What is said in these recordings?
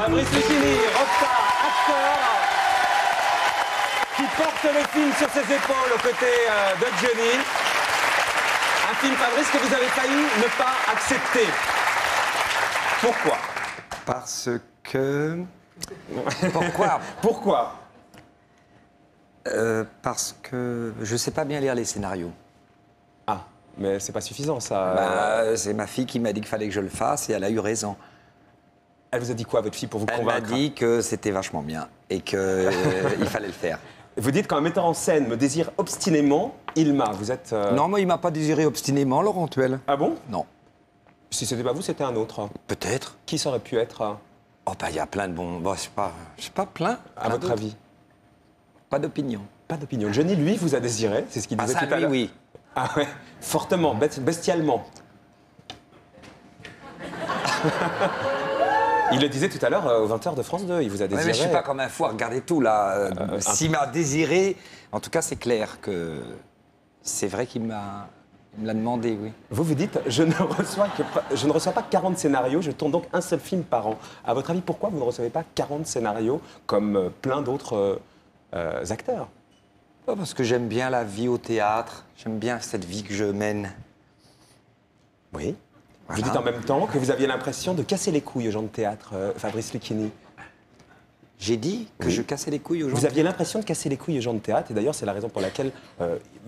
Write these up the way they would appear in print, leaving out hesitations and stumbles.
Fabrice Lucchini, rockstar, acteur, qui porte le film sur ses épaules aux côtés de Johnny. Un film, Fabrice, que vous avez failli ne pas accepter. Pourquoi? Parce que... Pourquoi? Parce que je sais pas bien lire les scénarios. Ah, mais c'est pas suffisant, ça. C'est ma fille qui m'a dit qu'il fallait que je le fasse et elle a eu raison. Elle vous a dit quoi, votre fille, pour vous convaincre? Elle m'a dit que c'était vachement bien et qu'il fallait le faire. Vous dites qu'un metteur en scène me désire obstinément, il m'a. Vous êtes... Non, moi, il m'a pas désiré obstinément, Laurent Tuel. Ah bon? Non. Si c'était pas vous, c'était un autre. Peut-être. Qui ça aurait pu être? Oh, bah, il y a plein de bons... Bon, je sais pas, plein. À votre avis? Pas d'opinion. Pas d'opinion. Johnny, lui, vous a désiré, c'est ce qu'il disait tout à l'heure. Oui. Ah ouais, fortement, bestialement. Il le disait tout à l'heure aux 20h de France 2, il vous a désiré. Ouais, mais je suis pas comme un fou, regardez tout là. S'il m'a désiré, en tout cas c'est clair que c'est vrai qu'il me l'a demandé, oui. Vous dites, je ne reçois pas 40 scénarios, je tourne donc un seul film par an. À votre avis, pourquoi vous ne recevez pas 40 scénarios comme plein d'autres acteurs? Parce que j'aime bien la vie au théâtre, j'aime bien cette vie que je mène. Oui. Voilà. Vous dites en même temps que vous aviez l'impression de casser les couilles aux gens de théâtre, Fabrice Lucchini. J'ai dit que Oui. je cassais les couilles aux gens. Vous aviez l'impression de casser les couilles aux gens de théâtre, et d'ailleurs c'est la raison pour laquelle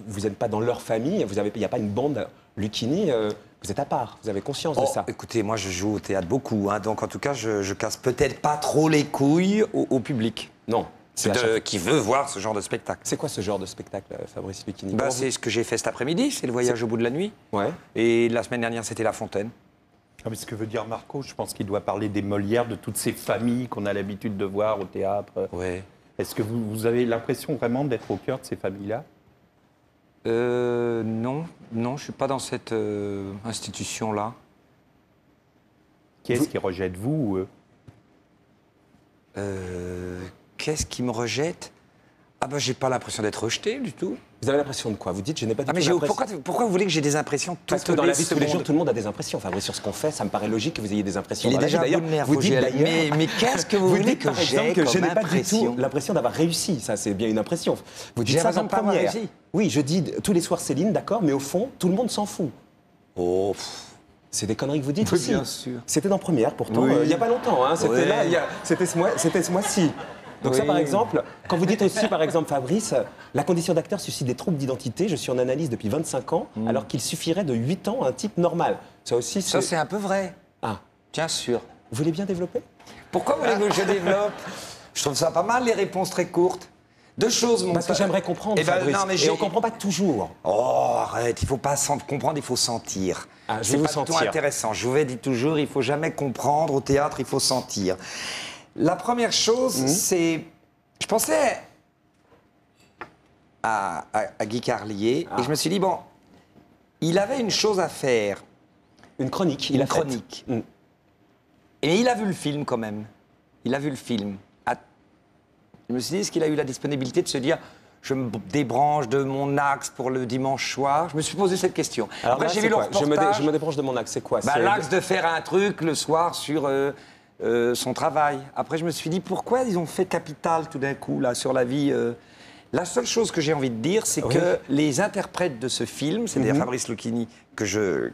vous n'êtes pas dans leur famille, il n'y a pas une bande Lucchini, vous êtes à part, vous avez conscience de ça. Écoutez, moi je joue au théâtre beaucoup, hein, donc en tout cas je casse peut-être pas trop les couilles au public. Non. Qui veut voir ce genre de spectacle. C'est quoi ce genre de spectacle, Fabrice Lucchini? C'est ce que j'ai fait cet après-midi, c'est le voyage au bout de la nuit. Ouais. Et la semaine dernière, c'était La Fontaine. Ah, mais ce que veut dire Marco, je pense qu'il doit parler des Molières, de toutes ces familles qu'on a l'habitude de voir au théâtre. Ouais. Est-ce que vous avez l'impression vraiment d'être au cœur de ces familles-là? Non, je suis pas dans cette institution-là. Qui est-ce qui rejette, vous ou eux? Qu'est-ce qui me rejette? Ah ben, j'ai pas l'impression d'être rejeté du tout. Vous avez l'impression de quoi? Vous dites, je n'ai pas du Ah mais tout l'impression. pourquoi vous voulez que j'ai des impressions toutes Parce que dans la vie de tous les jours, secondes? tout le monde a des impressions, Fabrice, sur ce qu'on fait. Ça me paraît logique que vous ayez des impressions. Il est dans la vie. déjà D'ailleurs, à bout de nerfs, vous dites Fogiel. d'ailleurs... Mais qu'est-ce que vous voulez dites, que par exemple, j'ai que je comme n'ai pas du tout impression? l'impression d'avoir réussi. Ça, c'est bien une impression. Vous dites J'ai ça raison en de pas avoir première. réussi. Oui, je dis tous les soirs Céline, d'accord, mais au fond, tout le monde s'en fout. Oh, C'est des conneries que vous dites Oui, aussi. bien sûr. C'était dans Première, pourtant, Oui. il n'y a pas longtemps. Hein, c'était Oui. là, c'était ce mois-ci. Donc ça, Oui. par exemple, quand vous dites aussi, par exemple, Fabrice, la condition d'acteur suscite des troubles d'identité, je suis en analyse depuis 25 ans, alors qu'il suffirait de 8 ans à un type normal. Ça aussi, ça c'est un peu vrai. Ah, Bien sûr. vous voulez bien développer? Pourquoi voulez-vous que je développe? Je trouve ça pas mal, les réponses très courtes. Deux choses, mon Parce que j'aimerais comprendre, Eh ben, Fabrice, non, mais et on ne comprend pas toujours. Oh, arrête, il faut pas comprendre, il faut sentir. Ah, je C'est vais vous pas du tout sentir. intéressant. Je vous ai dit toujours, il faut jamais comprendre. Au théâtre, il faut sentir. La première chose, c'est... Je pensais à Guy Carlier et je me suis dit, bon, il avait une chose à faire. Une chronique, Une chronique. Mm. Et il a vu le film quand même. Il a vu le film. Je me suis dit, est-ce qu'il a eu la disponibilité de se dire, je me débranche de mon axe pour le dimanche soir? Je me suis posé cette question. Alors Après, là, j'ai c'est vu le quoi? reportage. Je me débranche de mon axe, c'est quoi? Bah, C'est- l'axe de faire un truc le soir sur son travail. Après, je me suis dit, pourquoi ils ont fait Capital tout d'un coup, là, sur la vie La seule chose que j'ai envie de dire, c'est Oui. que les interprètes de ce film, c'est-à-dire Fabrice Lucchini, que je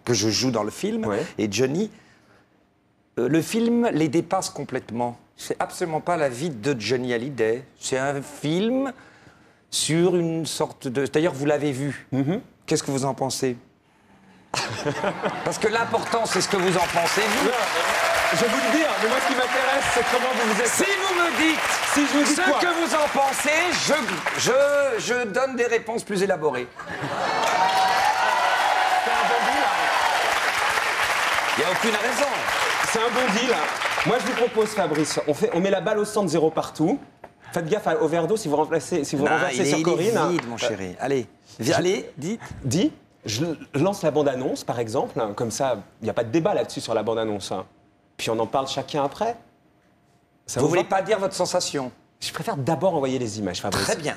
joue dans le film, Ouais. et Johnny, le film les dépasse complètement. C'est absolument pas la vie de Johnny Hallyday. C'est un film sur une sorte de... D'ailleurs, vous l'avez vu. Qu'est-ce que vous en pensez? Parce que l'important, c'est ce que vous en pensez, vous. Je vais vous le dire, mais moi, ce qui m'intéresse, c'est comment vous vous êtes... Si vous me dites Si je vous dis ce quoi? que vous en pensez, je donne des réponses plus élaborées. C'est un bon deal, hein. Il n'y a aucune raison. C'est un bon deal. Moi, je vous propose, Fabrice, on met la balle au centre, 0 partout. Faites gaffe au verre d'eau si vous renversez sur Corinne. Il est vide, mon chéri. Allez, allez, dites. Dis, je lance la bande-annonce, par exemple. Comme ça, il n'y a pas de débat là-dessus sur la bande-annonce. Hein. Puis on en parle chacun après. Ça Vous vous voulez va? pas dire votre sensation? Je préfère d'abord envoyer les images, Fabrice. Très bien.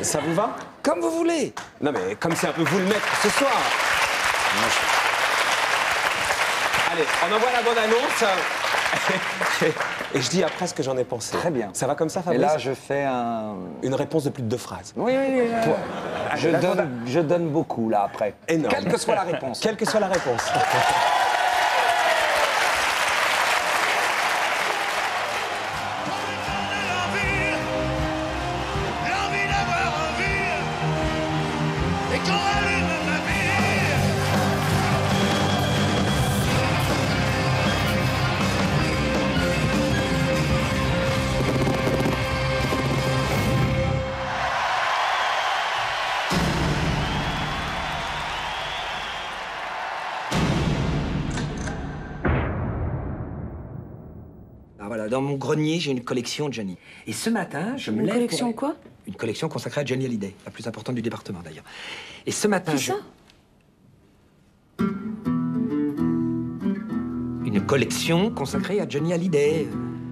Ça vous va? Comme vous voulez. Non, mais comme c'est un peu vous le maître ce soir. Allez, on envoie la bande-annonce. Et je dis après ce que j'en ai pensé. Très bien. Ça va comme ça, Et Fabrice? là, je fais un... Une réponse de plus de 2 phrases. Oui, je donne beaucoup, là, après. Énorme. Quelle que soit la réponse. Quelle que soit la réponse. L'envie d'avoir envie, et qu'on allume ma vie. Ah, voilà, dans mon grenier, j'ai une collection Johnny. Et ce matin, je me Une lève collection pour... quoi? Une collection consacrée à Johnny Hallyday, la plus importante du département d'ailleurs. Et ce matin, Qui ça? Une collection consacrée à Johnny Hallyday.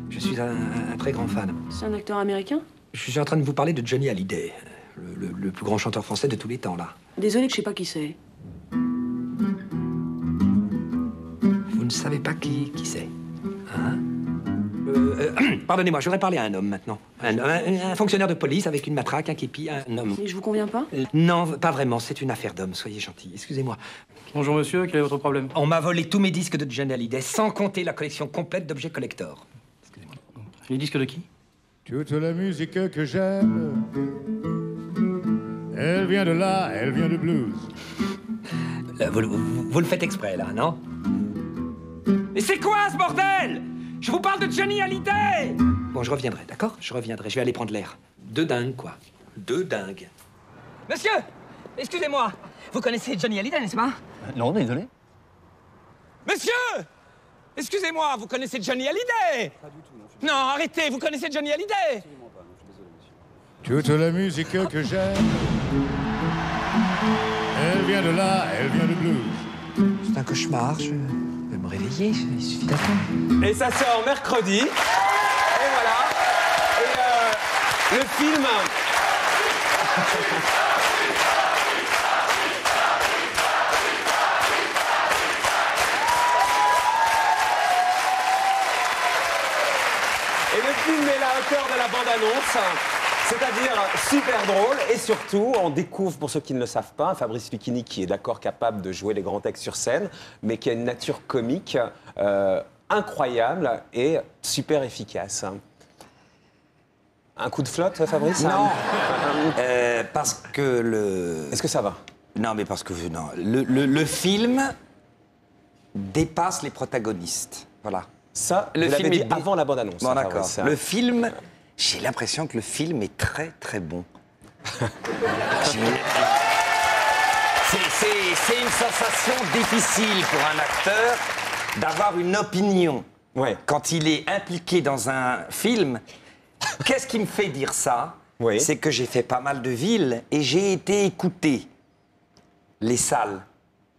Je suis un très grand fan. C'est un acteur américain? Je suis en train de vous parler de Johnny Hallyday, le plus grand chanteur français de tous les temps, là. Désolé que je sais pas qui c'est. Vous ne savez pas qui c'est, hein? Pardonnez-moi, je voudrais parler à un homme maintenant. Un fonctionnaire de police avec une matraque, un képi, un homme. Mais je vous conviens pas? Non, pas vraiment, c'est une affaire d'homme, soyez gentil. Excusez-moi. Bonjour monsieur, quel est votre problème? On m'a volé tous mes disques de Johnny Hallyday, sans compter la collection complète d'objets collector. Les disques de qui? Toute la musique que j'aime, elle vient de là, elle vient de blues. Vous le faites exprès, là, non? Mais c'est quoi, ce bordel? Je vous parle de Johnny Hallyday! Bon, je reviendrai, d'accord? Je reviendrai, je vais aller prendre l'air. Deux dingues, quoi. Deux dingues. Monsieur! Excusez-moi! Vous connaissez Johnny Hallyday, n'est-ce pas? Non, désolé. Monsieur! Excusez-moi, vous connaissez Johnny Hallyday? Pas du tout, non. Non, arrêtez, vous connaissez Johnny Hallyday? Toute la musique que j'aime, elle vient de là, elle vient de blues. C'est un cauchemar, je vais me réveiller, il suffit d'attendre. Et ça sort mercredi. Et voilà. Et le film... Et le film est à la hauteur de la bande-annonce. C'est-à-dire super drôle et surtout, on découvre, pour ceux qui ne le savent pas, un Fabrice Lucchini qui est d'accord capable de jouer les grands textes sur scène, mais qui a une nature comique incroyable et super efficace. Un coup de flotte, Fabrice? Non, parce que le... Est-ce que ça va? Non, mais parce que non, le film dépasse les protagonistes. Voilà. Ça, Le vous l'avez film dit est avant la bande-annonce. Bon, d'accord. Fabrice. Le film, j'ai l'impression que le film est très, très bon. C'est une sensation difficile pour un acteur d'avoir une opinion. Ouais. Quand il est impliqué dans un film, qu'est-ce qui me fait dire ça? Oui. C'est que j'ai fait pas mal de villes et j'ai été écouter les salles.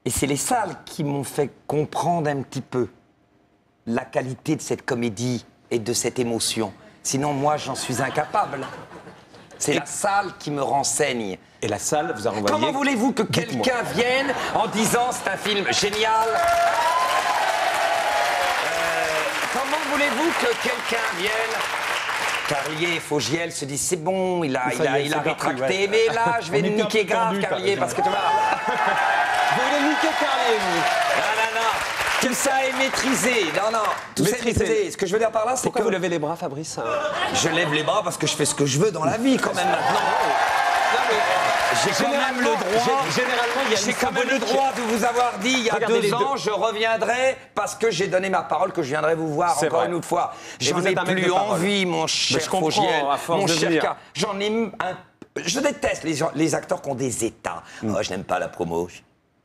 Et c'est les salles qui m'ont fait comprendre un petit peu la qualité de cette comédie et de cette émotion. Sinon, moi, j'en suis incapable. C'est la salle qui me renseigne. Et la salle vous a renvoyé... Comment voulez-vous que Dites-moi. quelqu'un vienne en disant c'est un film génial? Comment voulez-vous que quelqu'un vienne? Carlier, Fogiel se dit c'est bon, il a Ça y est, c'est parti, rétracté, ouais. mais là je vais On était un niquer peu grave tendu, Carlier par parce que tu vois. Vous voulez niquer Carlier, vous? Non. Tout ça est maîtrisé. Non. Tout ça est Maîtrisé. maîtrisé. Ce que je veux dire par là, c'est Pourquoi que vous levez les bras, Fabrice? je lève les bras parce que je fais ce que je veux dans la vie quand même maintenant. J'ai quand même le droit. Généralement, il y a J'ai une quand même le symbolique. droit de vous avoir dit il y a Regardez les 2 ans, je reviendrai parce que j'ai donné ma parole que je viendrai vous voir C'est encore vrai. une autre fois. Et J'en vous ai êtes un mec de plus parole. envie, mon cher je comprends, Fogiel, à force mon de cher venir. Car. J'en ai un. Je déteste les acteurs qui ont des états. Oh, je n'aime pas la promo.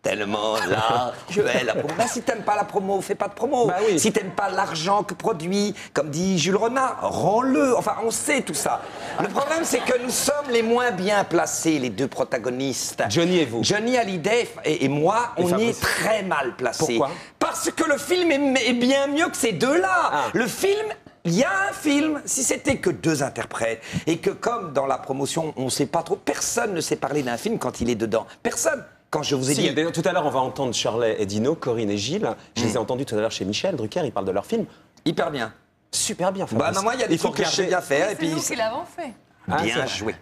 Tellement là, je hais la promo. Ben, si t'aimes pas la promo, fais pas de promo. Bah oui. Si t'aimes pas l'argent que produit, comme dit Jules Renard, rends-le. Enfin, on sait tout ça. Le problème, c'est que nous sommes les moins bien placés, les deux protagonistes. Johnny et vous. Johnny Hallyday et moi, on Fabrice. est très mal placés. Pourquoi? Parce que le film est bien mieux que ces deux-là. Ah. Le film... Il y a un film, si c'était que 2 interprètes, et que comme dans la promotion, on ne sait pas trop, personne ne sait parler d'un film quand il est dedans. Personne. Quand je vous ai Si, dit... d'ailleurs, tout à l'heure, on va entendre Shirley et Dino, Corinne et Gilles. Je les ai entendus tout à l'heure chez Michel Drucker, ils parlent de leur film. Hyper bien. Super bien, Bah, Fabrice. non, moi, il y a des Il faut trucs que je sais regarder. bien faire. Et C'est puis, nous qui l'avons fait. Ah, c'est bien vrai. joué.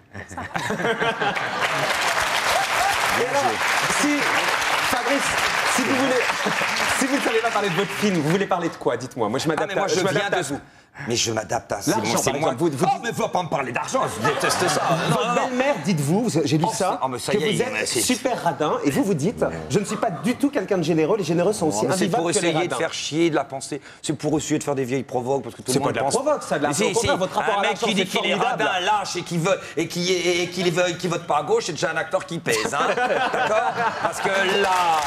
Et alors, si, Fabrice, si vous voulez, si vous ne savez pas parler de votre film, vous voulez parler de quoi? Dites-moi. Moi, je Ah, m'adapte mais moi, je m'adapte viens à de vous. Mais je m'adapte à L'argent, c'est par moi. exemple, vous Oh, dites- mais faut pas me parler d'argent, je déteste ça. Non, Votre non, non. belle-mère, dites-vous, j'ai lu Oh, ça, oh, mais ça que y est, vous mais êtes c'est- super radin, et vous dites, je ne suis pas du tout quelqu'un de généreux, les généreux sont aussi Oh, mais c'est invivables pour que les essayer de radins. faire chier, de la penser. C'est pour essayer de faire des vieilles provoques parce que tout le C'est monde pas de la pense. provoque, ça, de la- Mais au contraire, votre rapport un à mec l'argent, qui dit c'est qu'il est formidable. radin, lâche et qui vote pas à gauche, c'est déjà un acteur qui pèse, hein. D'accord? Parce que là,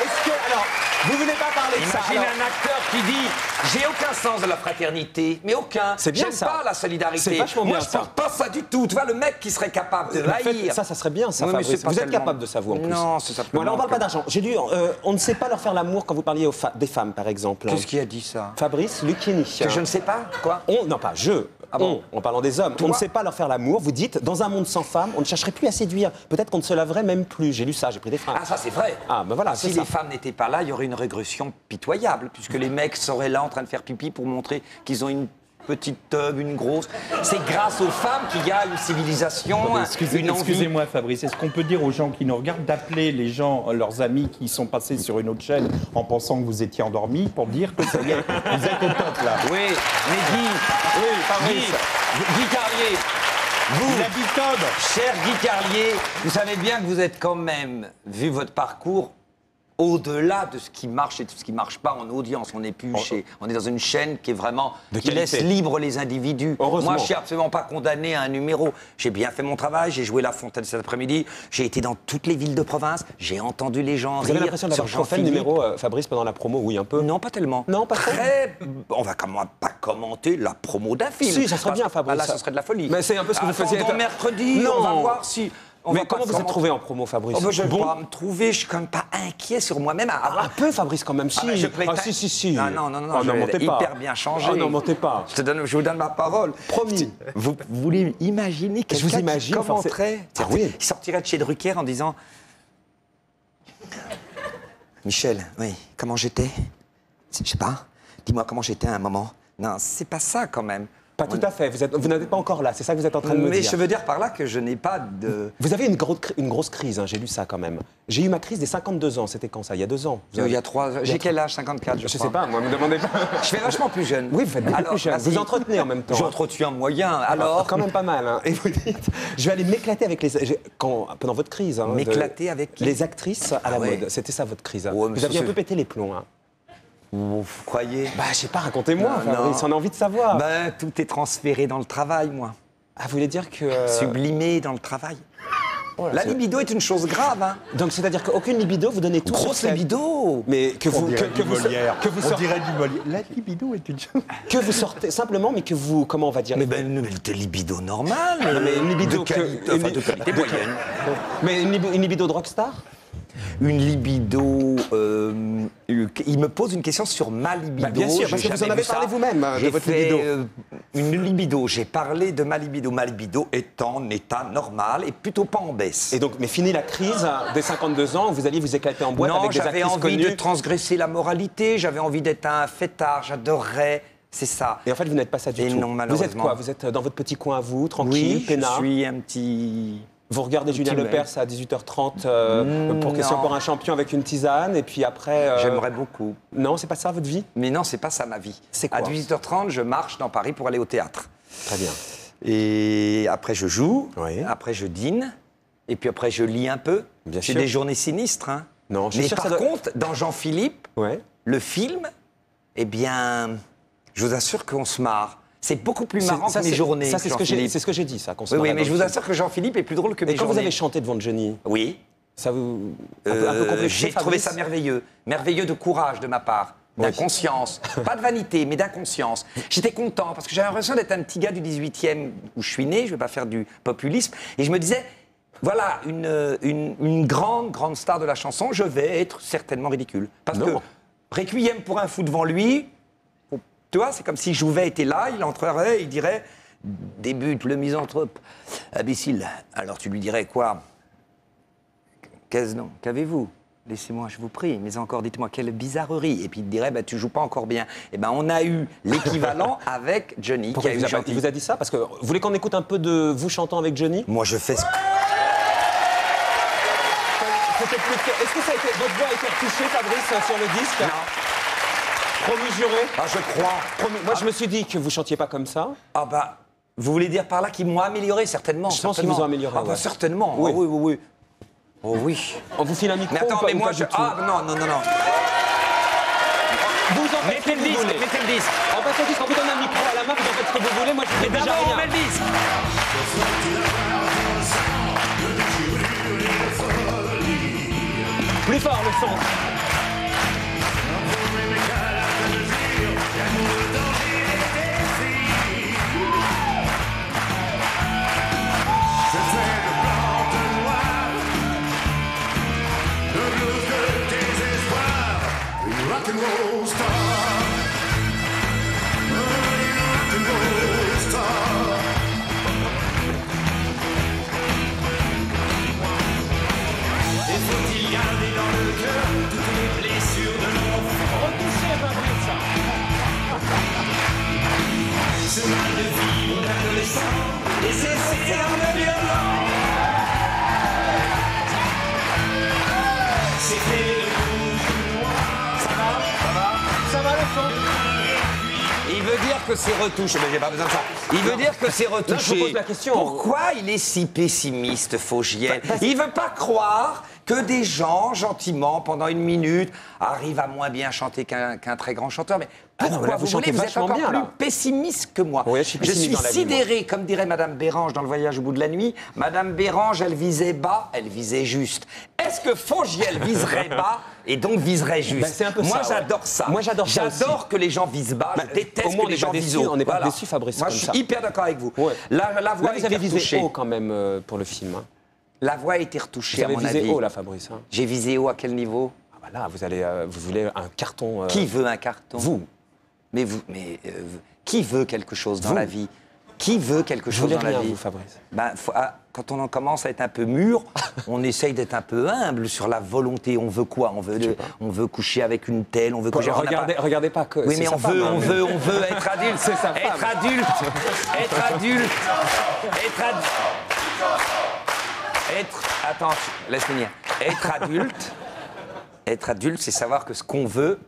Est-ce que, alors, vous voulez pas parler de ça imagine alors un acteur qui dit j'ai aucun sens de la fraternité, mais aucun. C'est bien J'aime ça. pas la solidarité. C'est vachement Moi, bien, je ça. pense pas ça du tout. Tu vois, le mec qui serait capable de haïr. Ça serait bien, ça, Oui, mais Fabrice. c'est pas Vous êtes tellement- capable de ça, vous, en plus. Non, c'est simplement Bon, alors, on parle que- pas d'argent. J'ai lu, on ne sait pas leur faire l'amour quand vous parliez des femmes, par exemple. Qu'est-ce qui a dit ça? Fabrice Lucchini. Que je ne sais pas, quoi? Non, pas je. Ah bon En parlant des hommes. Toi On ne sait pas leur faire l'amour. Vous dites, dans un monde sans femmes, on ne chercherait plus à séduire. Peut-être qu'on ne se laverait même plus. J'ai lu ça, j'ai pris des phrases. Ah, ça, c'est vrai. Ah, ben voilà, Si c'est ça. les femmes n'étaient pas là, il y aurait une régression pitoyable, puisque les mecs seraient là en train de faire pipi pour montrer qu'ils ont une petite teub, une grosse. C'est grâce aux femmes qu'il y a une civilisation, une envie. Excusez-moi, Fabrice, est-ce qu'on peut dire aux gens qui nous regardent d'appeler les gens, leurs amis qui sont passés sur une autre chaîne en pensant que vous étiez endormis pour dire que ça y est, vous êtes au top là? Oui, mais Guy Carlier, vous, Il a dit Todd. cher Guy Carlier, vous savez bien que vous êtes quand même, vu votre parcours, au-delà de ce qui marche et de ce qui ne marche pas en audience. On est dans une chaîne qui est vraiment De qui laisse qualité. libre les individus. Heureusement. Moi, je ne suis absolument pas condamné à un numéro. J'ai bien fait mon travail, j'ai joué La Fontaine cet après-midi, j'ai été dans toutes les villes de province, j'ai entendu les gens Vous avez rire l'impression d'avoir sur fait le Jean-Philippe. numéro, Fabrice, pendant la promo? Oui, un peu. Non, pas tellement. Non, pas trop. On va pas commenter la promo d'un film. Si, ça serait bien, Fabrice. Ah, là, ça serait de la folie. Mais c'est un peu ce que vous faisiez. Attendons mercredi, Non. on va voir si... on Mais va comment pas vous êtes commenter. trouvé en promo, Fabrice? Oh, bah, je vais Bon. pas me trouver, je suis quand même pas inquiet sur moi-même à avoir... Un peu, Fabrice, quand même. Si. Ah, mais je prétends- si. Non, Oh, je vais mentez pas. hyper bien changé. Oh, non, mentez pas. Je vous donne ma parole. Promis. Vous voulez imaginer Je vous quelqu'un imagine, qui commenterait Ah oui. Il sortirait de chez Drucker en disant... Michel, oui, comment j'étais? Je sais pas. Dis-moi comment j'étais à un moment. Non, c'est pas ça quand même. Pas tout à fait. Vous n'êtes pas encore là. C'est ça que vous êtes en train de me Mais dire. je veux dire par là que je n'ai pas de... Vous avez une grosse crise, hein, j'ai lu ça quand même. J'ai eu ma crise des 52 ans, c'était quand ça? Il y a 2 ans. Il y a 3... J'ai quel âge? 54, je Je crois. sais pas, moi, me demandez pas. Je fais vachement plus jeune. Oui, vous faites beaucoup Alors, plus jeune. vas-y. Vous entretenez en même temps. J'entretiens moyen, alors... Quand même pas mal. Hein. Et vous dites, je vais aller m'éclater avec pendant votre crise. Hein, M'éclater avec qui? les actrices à la ouais. mode. C'était ça votre crise. Hein. Ouais, mais Vous ça, aviez un c'est- peu pété les plombs. Hein. Vous croyez? Bah, je sais pas, racontez-moi, Non, Fabrice, non. on a envie de savoir. Ben, tout est transféré dans le travail, moi. Ah, vous voulez dire que. Sublimé dans le travail. là, La c'est- libido est une chose grave, hein. Donc, c'est-à-dire qu'aucune libido, vous donnez tout sur Grosse cette- libido. Mais que On vous, dirait du Molière. que vous On sortez, dirait du Molière. La libido est une chose. que vous sortez simplement, mais que vous, comment on va dire? Mais de libido normale. Non, mais une libido de qualité, enfin, de qualité moyenne. Mais une libido de rockstar? Une libido. Il me pose une question sur ma libido. Bah, bien sûr, j'ai parce que vous en jamais avez vu ça. parlé vous-même, hein, de J'ai votre fait, libido. Une libido. J'ai parlé de ma libido. Ma libido est en état normal et plutôt pas en baisse. Et donc, mais fini la crise des 52 ans, vous alliez vous éclater en boîte non, avec des j'avais actrices envie connues. de transgresser la moralité. J'avais envie d'être un fêtard. J'adorerais. C'est ça. Et en fait, vous n'êtes pas ça du Et tout. non, vous êtes malheureusement. quoi? Vous êtes dans votre petit coin à vous, tranquille, Oui, je peinard. suis un petit. Vous regardez Julien petit Lepers à 18h30 pour Question non. pour un champion avec une tisane, et puis après. J'aimerais beaucoup. Non, c'est pas ça votre vie? Mais non, c'est pas ça ma vie. C'est quoi? À 18h30, je marche dans Paris pour aller au théâtre. Très bien. Et après, je joue. Oui. Après, je dîne. Et puis après, je lis un peu. Bien J'ai sûr. des journées sinistres. Hein. Non, je suis Mais sûr que par ça doit- contre, dans Jean-Philippe, Ouais. le film, eh bien, je vous assure qu'on se marre. C'est beaucoup plus marrant Ça, que mes c'est- journées. Ça, c'est ce que j'ai, Jean-Philippe. c'est ce que j'ai dit, ça. qu'on se Oui, oui, marrait mais dans je le vous film. assure que Jean-Philippe est plus drôle que mes Et quand journées. vous avez chanté devant Johnny, Oui. ça vous. Un peu complexé, J'ai trouvé Fabrice ça merveilleux. Merveilleux de courage de ma part. D'inconscience. Pas de vanité, mais d'inconscience. J'étais content parce que j'avais l'impression d'être un petit gars du 18e où je suis né. Je ne vais pas faire du populisme. Et je me disais, voilà, une grande star de la chanson, je vais être certainement ridicule. Parce Non. que Requiem pour un fou devant lui, tu vois, c'est comme si Jouvet était là, il entrerait, il dirait débute le misanthrope imbécile. Alors tu lui dirais quoi? Qu'est-ce donc? Qu'avez-vous? laissez-moi, je vous prie, mais encore, dites-moi, quelle bizarrerie. Et puis il te dirait, bah, tu joues pas encore bien. Eh ben, on a eu l'équivalent avec Johnny, Pourquoi qui a il eu vous a, Gentil. il vous a dit ça? Parce que vous voulez qu'on écoute un peu de vous chantant avec Johnny? Moi, je fais ce Est-ce que ça a été, votre voix a été retouchée, Fabrice, sur le disque? Promis juré? Ah, je crois. Moi, je me suis dit que vous chantiez pas comme ça. Ah bah, vous voulez dire par là qu'ils m'ont amélioré, certainement. Je pense qu'ils certainement. vous ont amélioré, Ah bah, ouais. certainement. Oui. Oh, oui, oui, oui. Oh oui. On vous file un micro Mais attends, ou pas, mais ou moi, pas je... du tout? Ah, non, non, non, non. Vous en faites ce que vous voulez. mettez le disque. En fait, on vous donne un micro à la main, vous en faites ce que vous voulez. Moi, je fais déjà D'abord, on rien. met le disque. Plus fort le son. Rock'n'roll star. Rock'n'roll star. Et faut-il garder dans le cœur toutes les blessures de l'enfant? Retouchez, Fabrice. Ce mal de vie, mon adolescent, et ces termes violents. C'était le Ça va le son? Il veut dire que c'est retouché. Mais j'ai pas besoin de ça. Il veut dire que c'est retouché. Non, je vous pose la question. Pourquoi il est si pessimiste, Fogiel? Il veut pas croire que des gens, gentiment, pendant une minute, arrivent à moins bien chanter qu'un très grand chanteur. Mais Ah non, pourquoi mais là, vous chantez êtes vachement encore bien, plus là. pessimiste que moi. Oui, je suis pessimiste dans la vie, moi. sidéré, comme dirait Madame Bérange dans Le Voyage au bout de la nuit. Madame Bérange, elle visait bas, elle visait juste. Est-ce que Fogiel viserait bas et donc viserait juste? Ben, c'est un peu moi, ça, ouais. j'adore ça. Moi, j'adore ça aussi. J'adore que les gens visent bas. Bah, Je déteste au moins, que les gens visent haut. on n'est pas Voilà. déçus, Fabrice, Moi, comme je suis ça. hyper d'accord avec vous. Ouais. La voix Là, a vous été avez visé retouchée. haut quand même pour le film. Hein. La voix a été retouchée, Vous à avez mon visé avis. haut, là, Fabrice. Hein. J'ai visé haut à quel niveau? Ah bah là, vous voulez un carton. Qui veut un carton? Vous. Mais qui veut quelque chose dans la vie? Qui veut quelque Vous chose voulez dans la rien, vie? vous, Fabrice? Ben, quand on en commence à être un peu mûr, on essaye d'être un peu humble sur la volonté. On veut quoi? On veut coucher avec une telle, on veut coucher... on n'a pas- Regardez pas que. Oui, c'est mais sa on femme, veut, hein, on mais- veut, on veut être adulte. C'est sa Être femme. adulte. Être adulte. Attends, laisse finir. Être adulte, c'est savoir que ce qu'on veut,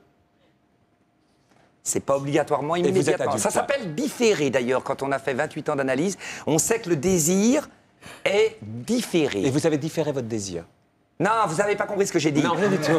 c'est pas obligatoirement vous êtes immédiatement. adulte, Ça là. s'appelle différé d'ailleurs. Quand on a fait 28 ans d'analyse, on sait que le désir est différé. Et vous avez différé votre désir. Non, vous n'avez pas compris ce que j'ai dit. Non, rien du tout.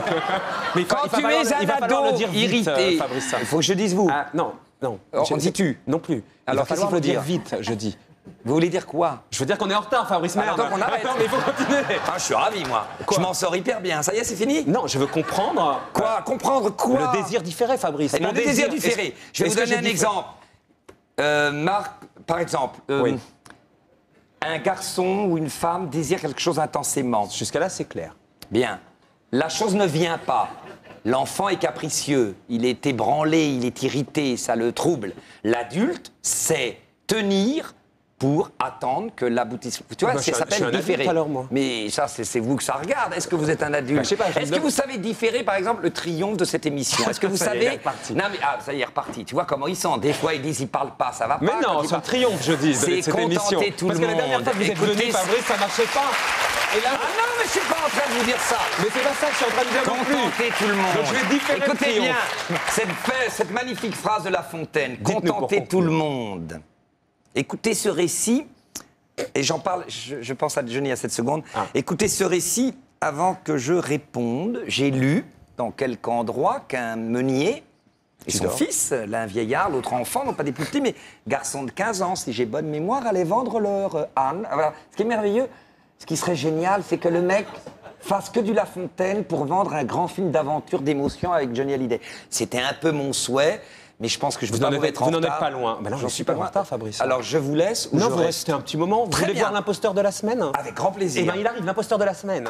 Mais Quand tu es il va falloir un le ado dire vite, irrité, Fabrice. il faut que je dise vous. Ah, non, non. On dit tu. Non plus. Alors, Il va falloir qu'est-ce le qu'il dire faut vite, je dis. Vous voulez dire quoi? Je veux dire qu'on est en retard, Fabrice, merde. Attends qu'on arrête. Non, mais il faut continuer. Ah, je suis ravi, moi. Quoi? Je m'en sors hyper bien. Ça y est, c'est fini? Non, je veux comprendre. Quoi? Comprendre quoi? Le désir différé, Fabrice. Eh bien, Mon le désir différé. est-ce- Je vais vous est-ce que donner un j'ai exemple. Marc, par exemple, Oui. un garçon ou une femme désire quelque chose intensément. Jusqu'à là, c'est clair. Bien. La chose ne vient pas. L'enfant est capricieux, il est ébranlé, il est irrité, ça le trouble. L'adulte sait tenir pour attendre que l'aboutissement. Tu vois, Bah, je suis ça un s'appelle adulte, différé. alors, moi. Mais ça, c'est vous que ça regarde. Est-ce que vous êtes un adulte? Bah, je sais pas, je me Est-ce que donne- vous savez différer, par exemple, le triomphe de cette émission? Est-ce que vous Ça y est, il savez est reparti. Non, mais ça y est, il est reparti. Tu vois comment ils sont. Des fois, ils disent, ils parlent pas, ça va pas. Mais quand non, ils c'est le parlent- triomphe, je dis, de C'est cette émission. contenter tout Parce le que la dernière monde. fois que vous êtes venu, Écoutez, Fabrice, ça marchait pas. Et là, Ah non, mais je suis pas en train de vous dire ça. mais c'est pas ça que je suis en train de dire non plus. Contenter tout le monde. Donc je vais différer le Écoutez bien triomphe. cette magnifique phrase de La Fontaine. Dites-nous pour Contenter conclure. tout le monde. Écoutez ce récit, et j'en parle, je pense à Johnny à cette seconde. Ah. Écoutez ce récit avant que je réponde. J'ai lu dans quelque endroit qu'un meunier et son dors. fils, l'un vieillard, l'autre enfant, non pas des plus petits, mais garçons de 15 ans, si j'ai bonne mémoire, allaient vendre leur âne. Voilà. Ce qui est merveilleux, ce qui serait génial, c'est que le mec fasse que du La Fontaine pour vendre un grand film d'aventure, d'émotion avec Johnny Hallyday. C'était un peu mon souhait, mais je pense que je ne Vous veux pas n'en vous êtes- mettre en vous n'en retard. êtes pas loin. Ben non, J'en je suis pas en retard, Fabrice. Alors, je vous laisse ou Non, je vous reste restez un petit moment. Vous Très voulez bien. voir l'imposteur de la semaine? Avec grand plaisir. Eh bien, il arrive, l'imposteur de la semaine.